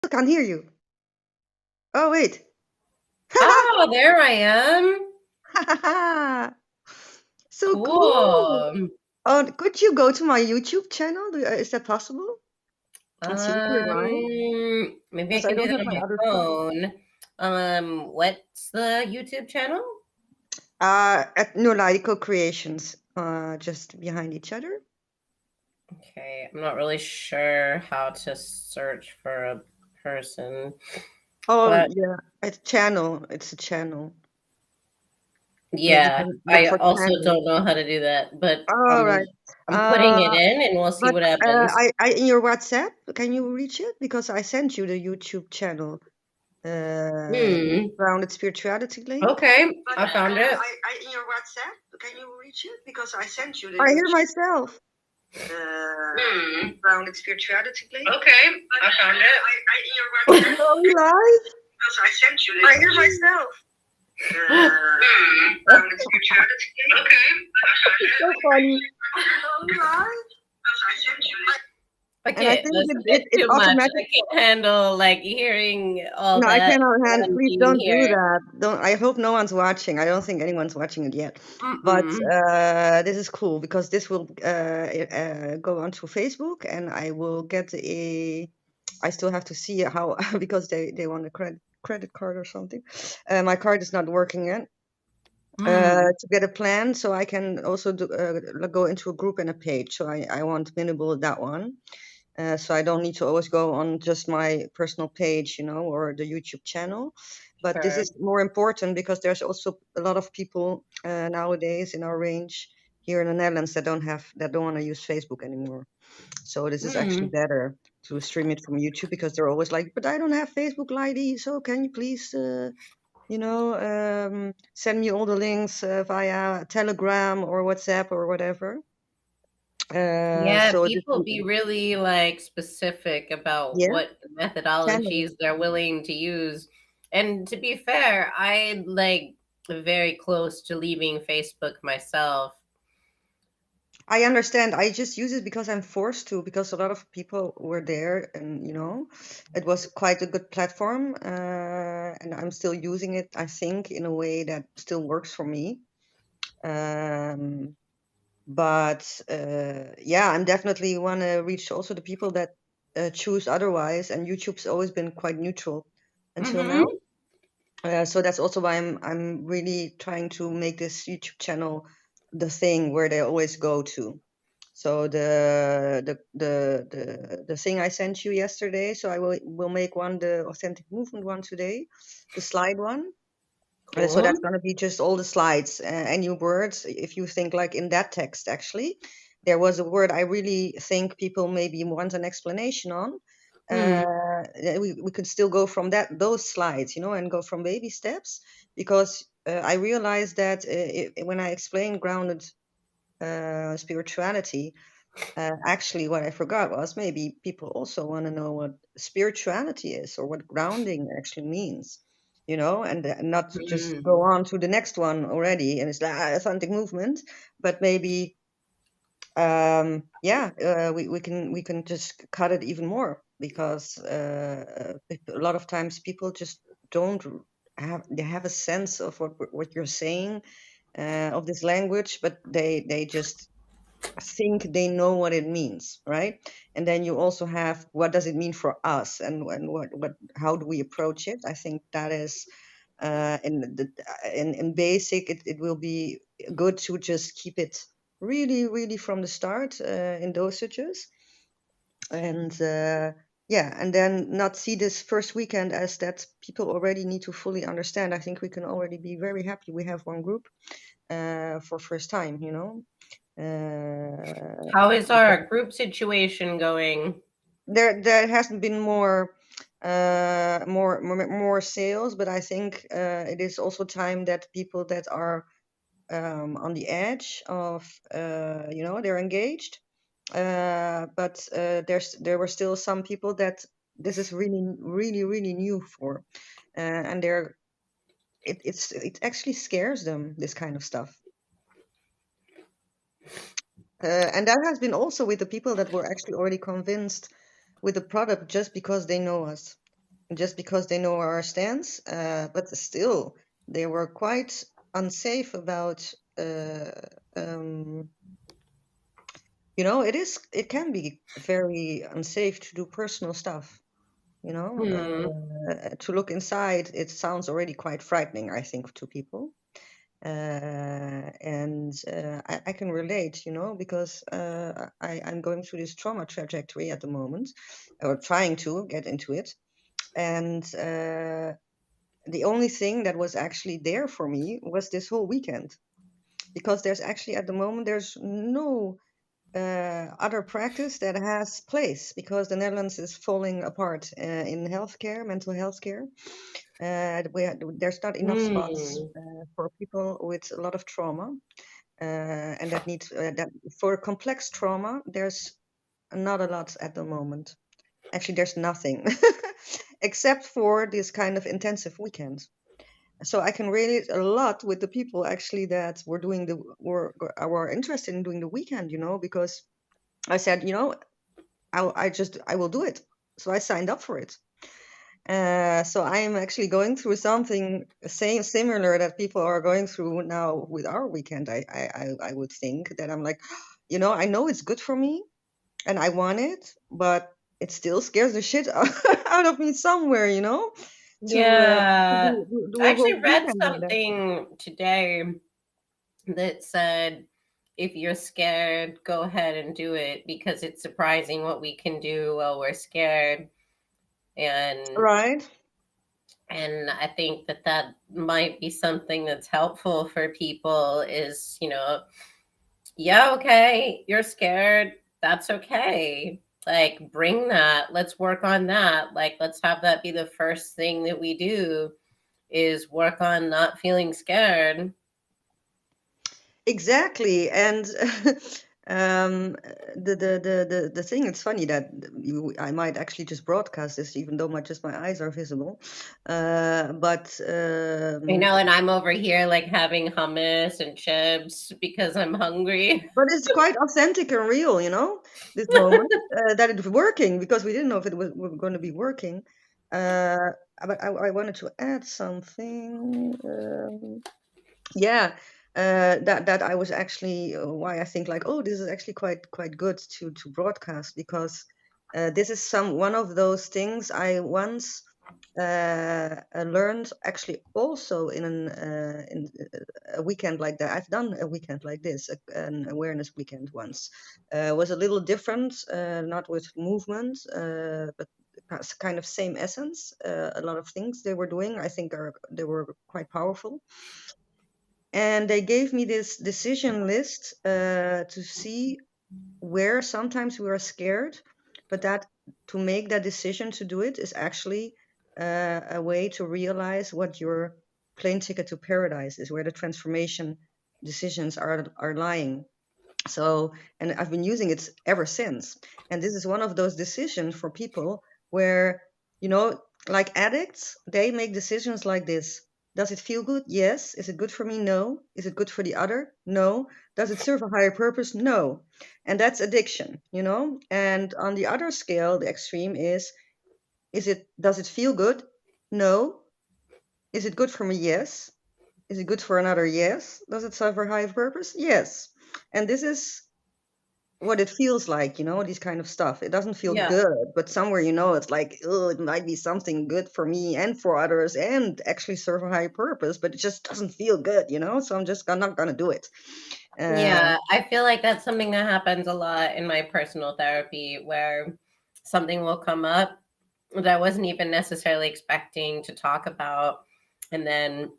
I can't hear you. Oh, wait. Oh, there I am. So cool. Cool. Oh, could you go to my YouTube channel? Is that possible? And see if you're live? Maybe I Because I can do don't that have on my my other phone. phone. What's the YouTube channel? At Nolaico Creations, just behind each other. Okay, I'm not really sure how to search for a person, Oh, but yeah. It's channel. It's a channel. Maybe you yeah, can look I for also channel. don't know how to do that, but All right. I'm putting it Uh, in and we'll see but what happens. in your WhatsApp, can you reach it? Because I sent you the YouTube channel. Hmm. Grounded spirituality link. Okay, But I found it. in your WhatsApp, can you reach it? Because I sent you the. I hear myself. Grounded spirituality link. Okay, I found it. In your WhatsApp. Are we live? Because I sent you the. I hear myself. Grounded spirituality link. Okay, I found it. So funny. Are we live? Because I sent you the. And I Okay, think that's a bit it too much. I automatically. can't handle like hearing all No, I that cannot while hand. I'm Please being don't do here. that. Don't. I hope no one's watching. I don't think anyone's watching it yet. But Mm-mm. this is cool because this will go onto Facebook, and I will get a. I still have to see how because they want a credit card or something. My card is not working yet. Mm. To get a plan, so I can also go into a group and a page. So I want minimal that one. So I don't need to always go on just my personal page, or the YouTube channel. But this Sure. is more important because there's also a lot of people nowadays in our range here in the Netherlands that don't want to use Facebook anymore. So this is actually Mm. better to stream it from YouTube because they're always like, but I don't have Facebook ID, so can you please, send me all the links via Telegram or WhatsApp or whatever. Yeah, So this, people be really like specific about yeah, what channel. methodologies they're willing to use. And to be fair, I like very close to leaving Facebook myself. I understand. I just use it because I'm forced to, because a lot of people were there and, it was quite a good platform. And I'm still using it, I think, in a way that still works for me. But yeah, I'm definitely want to reach also the people that choose otherwise. And YouTube's always been quite neutral until now. Mm-hmm. So that's also why I'm really trying to make this YouTube channel the thing where they always go to. So the thing I sent you yesterday. So I will make one, the authentic movement one today, the slide one. So Cool. that's going to be just all the slides, any words. If you think like in that text, actually, there was a word I really think people maybe want an explanation on. Mm. We could still go from those slides, and go from baby steps, because I realized that when I explain grounded spirituality, actually what I forgot was maybe people also want to know what spirituality is or what grounding actually means, and not just go Mm. on to the next one already and it's like authentic movement, but maybe yeah, we can just cut it even more because a lot of times people just don't have a sense of what you're saying, of this language, but they just think they know what it means, right? And then you also have what does it mean for us, and what how do we approach it? I think that is in basic, it will be good to just keep it really, really from the start in dosages, and yeah, and then not see this first weekend as that people already need to fully understand. I think we can already be very happy we have one group for first time, How is because our group situation going? there hasn't been more sales, but I think it is also time that people that are on the edge of they're engaged, but there were still some people that this is really, really, really new for, and it actually scares them, this kind of stuff. And that has been also with the people that were actually already convinced with the product just because they know us. just because they know our stance, but still they were quite unsafe about it can be very unsafe to do personal stuff, Hmm. to look inside. It sounds already quite frightening, I think, to people. And I can relate, because I'm going through this trauma trajectory at the moment, or trying to get into it. And the only thing that was actually there for me was this whole weekend, because there's actually at the moment there's no other practice that has place, because the Netherlands is falling apart in healthcare, mental health care. There's not enough spots Hmm. for people with a lot of trauma, and that for complex trauma, there's not a lot at the moment. Actually, there's nothing except for this kind of intensive weekend. So I can relate a lot with the people actually that were interested in doing the weekend, because I said, I will do it. So I signed up for it. So I am actually going through something similar that people are going through now with our weekend. I would think that I'm like, I know it's good for me and I want it, but it still scares the shit out of me somewhere, to Yeah. do I a whole actually read weekend like that. something today that said, if you're scared, go ahead and do it, because it's surprising what we can do while we're scared. And Right? I think that that might be something that's helpful for people is, yeah, okay, you're scared. That's okay. Like, bring that. Let's work on that. Like, let's have that be the first thing that we do is work on not feeling scared. Exactly. And the thing, it's funny that I might actually just broadcast this, even though just my eyes are visible. But And I'm over here like having hummus and chips because I'm hungry. it's quite authentic and real, this moment, that it's working, because we didn't know if it was going to be working. Uh, but I wanted to add something. Yeah, that I was actually, why I think like, oh, this is actually quite good to broadcast, because this is one of those things I once learned, actually, also in a weekend like that. I've done a weekend like this, an awareness weekend once. Was a little different, not with movement, but kind of same essence. A lot of things they were doing, I think, they were quite powerful. And they gave me this decision list to see where sometimes we are scared, but that to make that decision to do it is actually a way to realize what your plane ticket to paradise is, where the transformation decisions are lying. So, and I've been using it ever since. And this is one of those decisions for people where, you know, like addicts, they make decisions like this. Does it feel good? Yes. Is it good for me? No. Is it good for the other? No. Does it serve a higher purpose? No. And that's addiction, And on the other scale, the extreme does it feel good? No. Is it good for me? Yes. Is it good for another? Yes. Does it serve a higher purpose? Yes. And this is what it feels like, these kind of stuff. It doesn't feel Yeah. good, but somewhere, it's like, oh, it might be something good for me and for others and actually serve a higher purpose, but it just doesn't feel good, So I'm just not gonna do it. Yeah, I feel like that's something that happens a lot in my personal therapy where something will come up that I wasn't even necessarily expecting to talk about. And then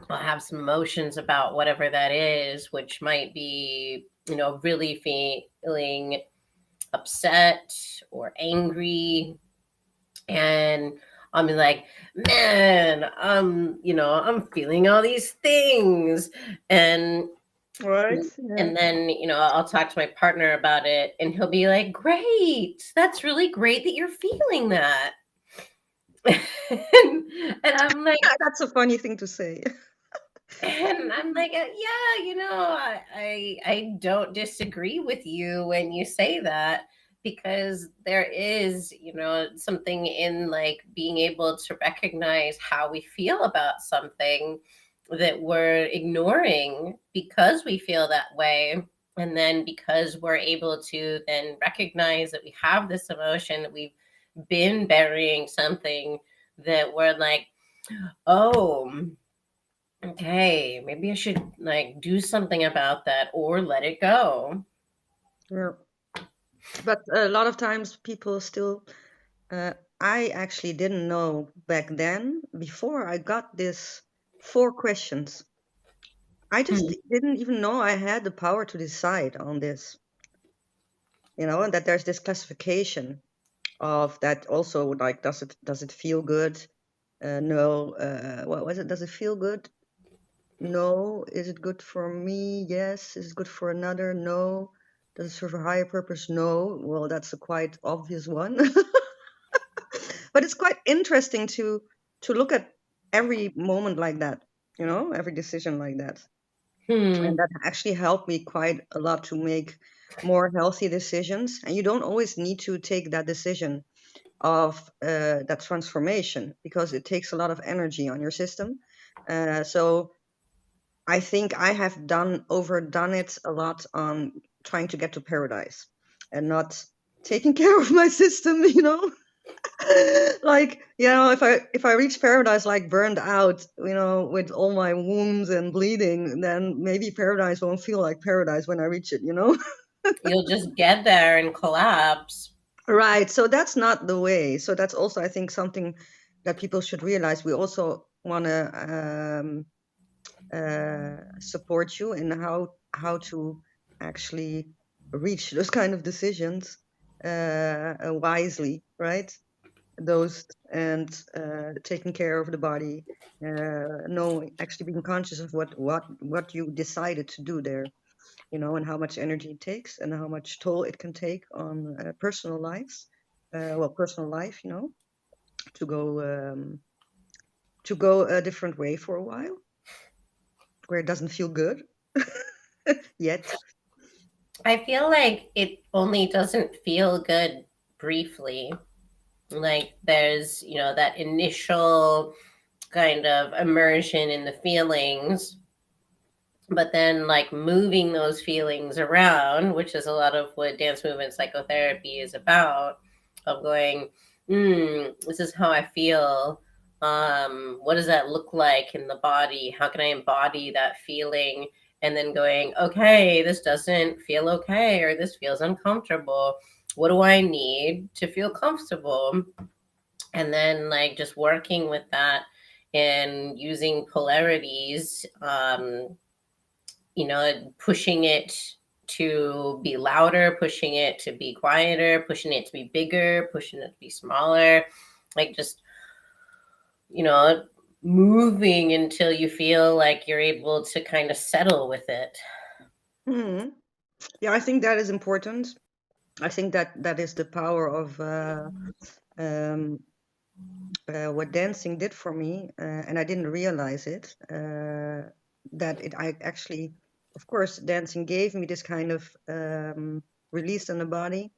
I'll have some emotions about whatever that is, which might be, really feeling upset or angry. And I'll be like, man, I'm feeling all these things. And Right? Yeah. and then, I'll talk to my partner about it and he'll be like, great, that's really great that you're feeling that. and I'm like, That's a funny thing to say. yeah, I don't disagree with you when you say that. because there is, something in like being able to recognize how we feel about something that we're ignoring because we feel that way. And then because we're able to then recognize that we have this emotion, that we've been burying something, that we're like, oh, okay, maybe I should like do something about that or let it go. Yeah. But a lot of times people still, I actually didn't know back then, before I got this 4 questions. I just didn't even know I had the power to decide on this, and that there's this classification of that also, like, does it feel good? No. What was it? Does it feel good? No. Is it good for me? Yes. Is it good for another? No. Does it serve a higher purpose? No. Well, that's a quite obvious one. But it's quite interesting to look at every moment like that, every decision like that. And that actually helped me quite a lot to make more healthy decisions. And you don't always need to take that decision of that transformation, because it takes a lot of energy on your system. So I think I have overdone it a lot on trying to get to paradise and not taking care of my system. Like, if I reach paradise like burned out, with all my wounds and bleeding, then maybe paradise won't feel like paradise when I reach it. You'll just get there and collapse. Right. So that's not the way. So that's also, I think, something that people should realize. We also want to support you in how to actually reach those kind of decisions wisely, right? Those, and taking care of the body, actually being conscious of what you decided to do there, and how much energy it takes and how much toll it can take on personal lives, personal life, to go a different way for a while, where it doesn't feel good yet. I feel like it only doesn't feel good briefly. Like there's, that initial kind of immersion in the feelings, but then like moving those feelings around, which is a lot of what dance movement psychotherapy is about, of going, this is how I feel. What does that look like in the body? How can I embody that feeling? And then going, okay, this doesn't feel okay, or this feels uncomfortable. What do I need to feel comfortable? And then like just working with that and using polarities, pushing it to be louder, pushing it to be quieter, pushing it to be bigger, pushing it to be smaller, like just, moving until you feel like you're able to kind of settle with it. Hmm. Yeah, I think that is important. I think that is the power of um, what dancing did for me, and I didn't realize it. I actually, of course, dancing gave me this kind of release in the body,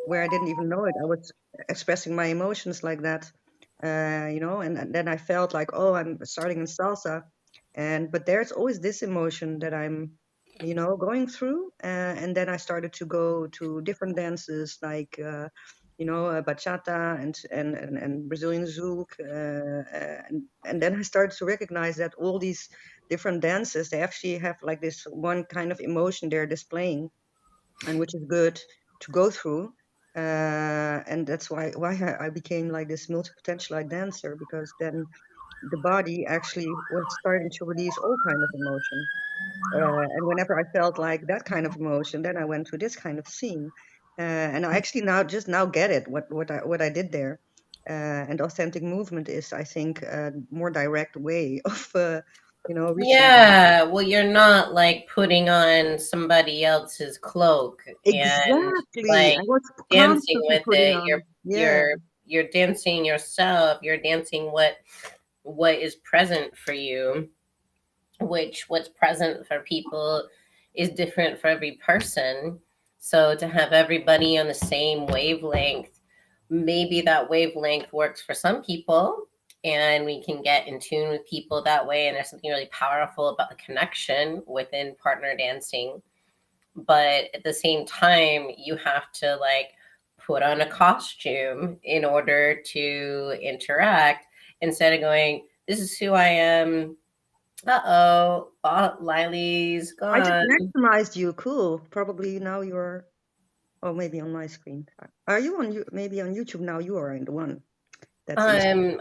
where I didn't even know it. I was expressing my emotions like that, and then I felt like, oh, I'm starting in salsa, but there's always this emotion that I'm, going through, and then I started to go to different dances like. Bachata and Brazilian zouk, and then I started to recognize that all these different dances, they actually have like this one kind of emotion they're displaying, and which is good to go through. And that's why I became like this multi-potentialite dancer, because then the body actually was starting to release all kind of emotion. And whenever I felt like that kind of emotion, then I went to this kind of scene. And I actually now get it, what I did there. And authentic movement is, I think, a more direct way of reaching that. Yeah, well, you're not like putting on somebody else's cloak and Exactly. like I was dancing constantly with putting it. on. You're Yeah. you're you're dancing yourself. You're dancing what is present for you, which what's present for people is different for every person. So to have everybody on the same wavelength, maybe that wavelength works for some people and we can get in tune with people that way. And there's something really powerful about the connection within partner dancing. But at the same time, you have to like put on a costume in order to interact instead of going, this is who I am. Uh-oh, Lily's I just gone. maximized you. Cool. Probably now you're, oh, maybe on my screen. Are you on maybe on YouTube now? You are in the one. That's interesting.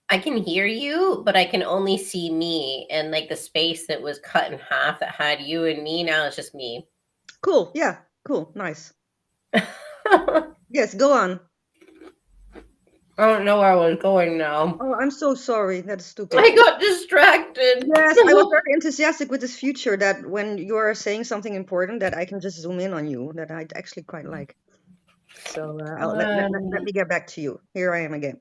I can hear you, but I can only see me, and like the space that was cut in half that had you and me now is just me. Cool. Yeah. Cool. Nice. Yes. Go on. I don't know where I was going now. Oh, I'm so sorry. That's stupid. I got distracted. Yes, I was very enthusiastic with this feature that when you are saying something important, that I can just zoom in on you. That I actually quite like. So let me get back to you. Here I am again.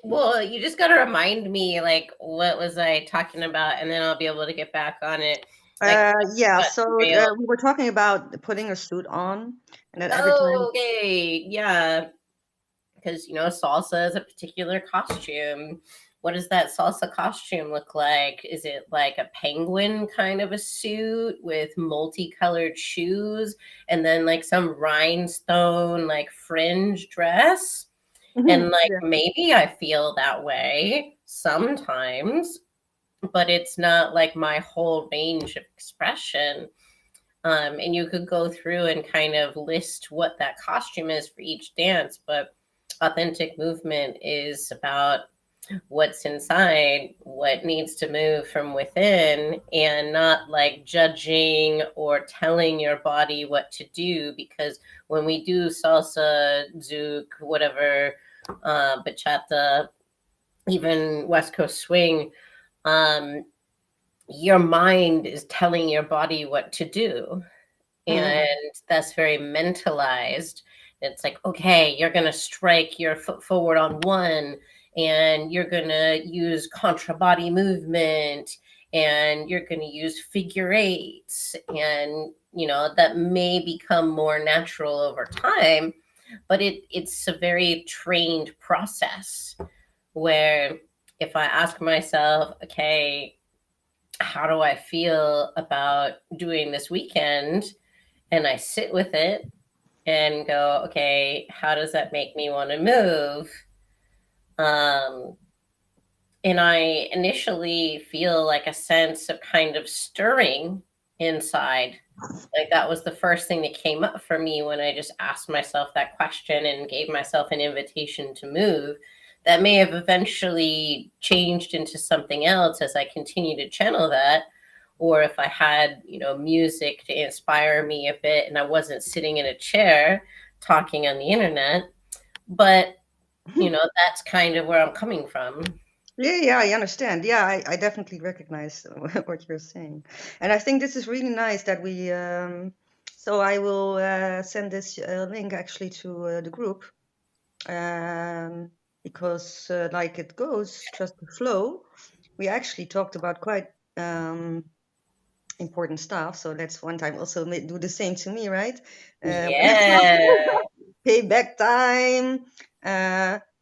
Well, you just got to remind me, like, what was I talking about, and then I'll be able to get back on it. Like, Yeah, so we were talking about putting a suit on, and that every time. oh, okay, yeah, because you know, salsa is a particular costume. What does that salsa costume look like? Is it like a penguin kind of a suit with multicolored shoes, and then like some rhinestone like fringe dress? And like Yeah. maybe I feel that way sometimes, but it's not like my whole range of expression. And you could go through and kind of list what that costume is for each dance, but authentic movement is about what's inside, what needs to move from within, and not like judging or telling your body what to do. Because when we do salsa, zouk, whatever, bachata, even West Coast swing, your mind is telling your body what to do. And that's very mentalized. It's like, okay, you're going to strike your foot forward on one, and you're going to use contra body movement, and you're going to use figure eights. And, you know, that may become more natural over time, but it's a very trained process where if I ask myself, okay, how do I feel about doing this weekend? And I sit with it and go, okay, how does that make me want to move? And I initially feel like a sense of kind of stirring inside. Like that was the first thing that came up for me when I just asked myself that question and gave myself an invitation to move. That may have eventually changed into something else as I continue to channel that. Or if I had, you know, music to inspire me a bit and I wasn't sitting in a chair talking on the internet. But, you know, that's kind of where I'm coming from. Yeah, I understand. Yeah, I definitely recognize what you're saying. And I think this is really nice that we, so I will send this link actually to the group, because like it goes, just the flow, we actually talked about quite important stuff. So let's one time also do the same to me, right? Yeah. Payback time.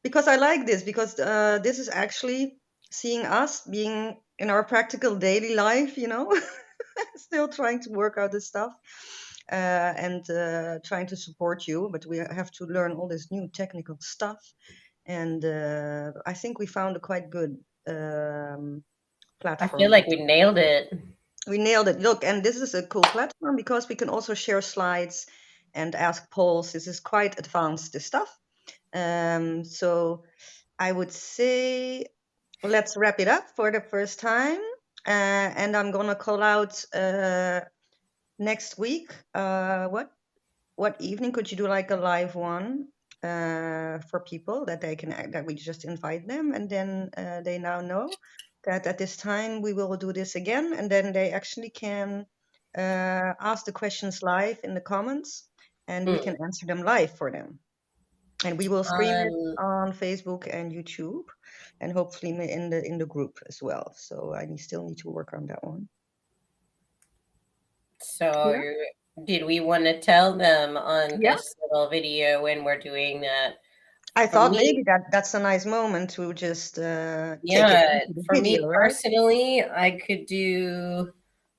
Because I like this, because this is actually seeing us being in our practical daily life, you know, still trying to work out this stuff and trying to support you. But we have to learn all this new technical stuff. And I think we found a quite good platform. I feel like we nailed it. We nailed it. Look, and this is a cool platform because we can also share slides and ask polls. This is quite advanced, this stuff. So I would say let's wrap it up for the first time. And I'm gonna call out next week. What evening could you do like a live one for people that they can that we just invite them, and then they now know that at this time we will do this again, and then they actually can ask the questions live in the comments, and we can answer them live for them. And we will stream it on Facebook and YouTube, and hopefully in the group as well. So I still need to work on that one. So Did we want to tell them on Yeah. this little video when we're doing that? I For thought me, maybe that's a nice moment to just take it yeah, into the for video, me right? personally, I could do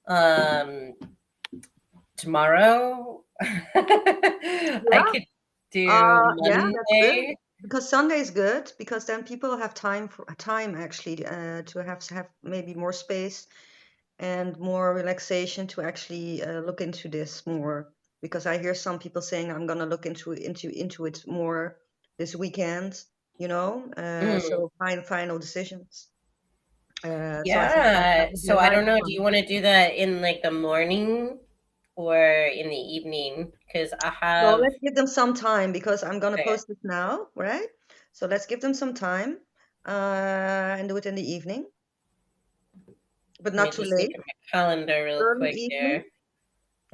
um tomorrow. I Yeah. could do Yeah, that's good. Monday. Because Sunday is good because then people have time actually to have maybe more space and more relaxation to actually look into this more. Because I hear some people saying I'm gonna look into it more this weekend, you know. Mm, So final decisions. So I think that yeah. would be a So I nice don't know. Do one. you want to do that in like the morning or in the evening? Because I So have let's give them some time because I'm gonna okay. post it now, right? So let's give them some time and do it in the evening, but Let not me too just look late. at my calendar real Early quick evening. here.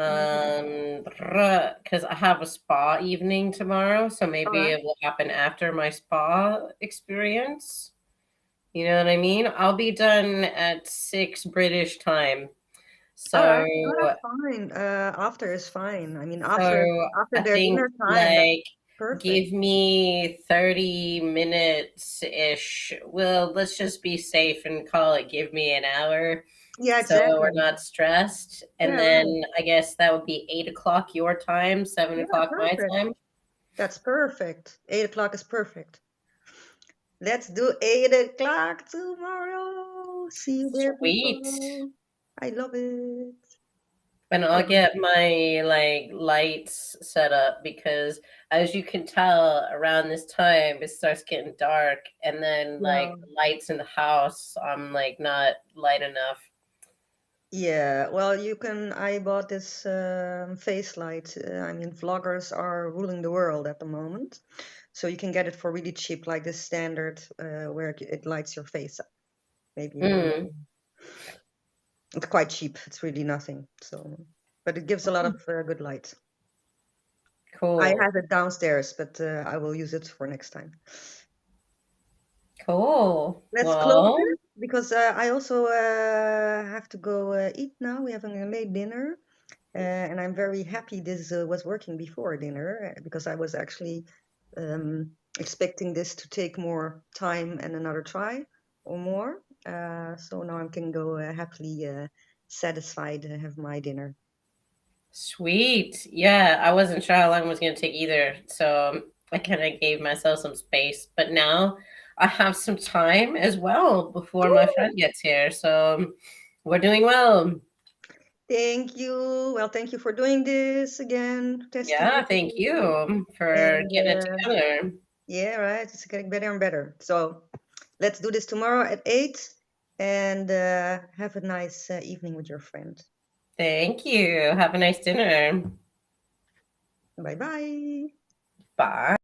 Mm, Because I have a spa evening tomorrow, so all maybe right. it will happen after my spa experience. You know what I mean? I'll be done at 6 British time. All So right. No, that's fine. After is fine. I mean, so after I their think dinner time, that's like perfect. give me 30 minutes ish. Well, let's just be safe and call it give me an hour. Yeah, So we're exactly. not stressed. And Yeah, then right. I guess that would be 8 o'clock your time, seven Yeah, o'clock my perfect. time. That's perfect. 8 o'clock is perfect. Let's do 8 o'clock tomorrow. See you there, Sweet. people. I love it. And I I'll love it. get my like lights set up because as you can tell around this time it starts getting dark and then like Yeah. the lights in the house I'm like not light enough. Yeah, well, I bought this face light. I mean, vloggers are ruling the world at the moment. So you can get it for really cheap, like this standard where it lights your face up. Maybe you know. Mm, It's quite cheap. It's really nothing. So, but it gives a lot of good light. I cool. have it downstairs, but I will use it for next time. Cool. Let's close Well, it because I also have to go eat now. We're having a late dinner. And I'm very happy this was working before dinner because I was actually expecting this to take more time and another try or more. So now I can go happily satisfied and have my dinner. sweet. Yeah, I wasn't sure how long it was going to take either. So I kind of gave myself some space. But now I have some time as well before my friend gets here. So we're doing well. Thank you. Well, thank you for doing this again, Yeah, Testy. thank you for And getting it together. yeah, right. It's getting better and better. So let's do this tomorrow at 8 and have a nice evening with your friend. Thank you. Have a nice dinner. Bye bye. Bye.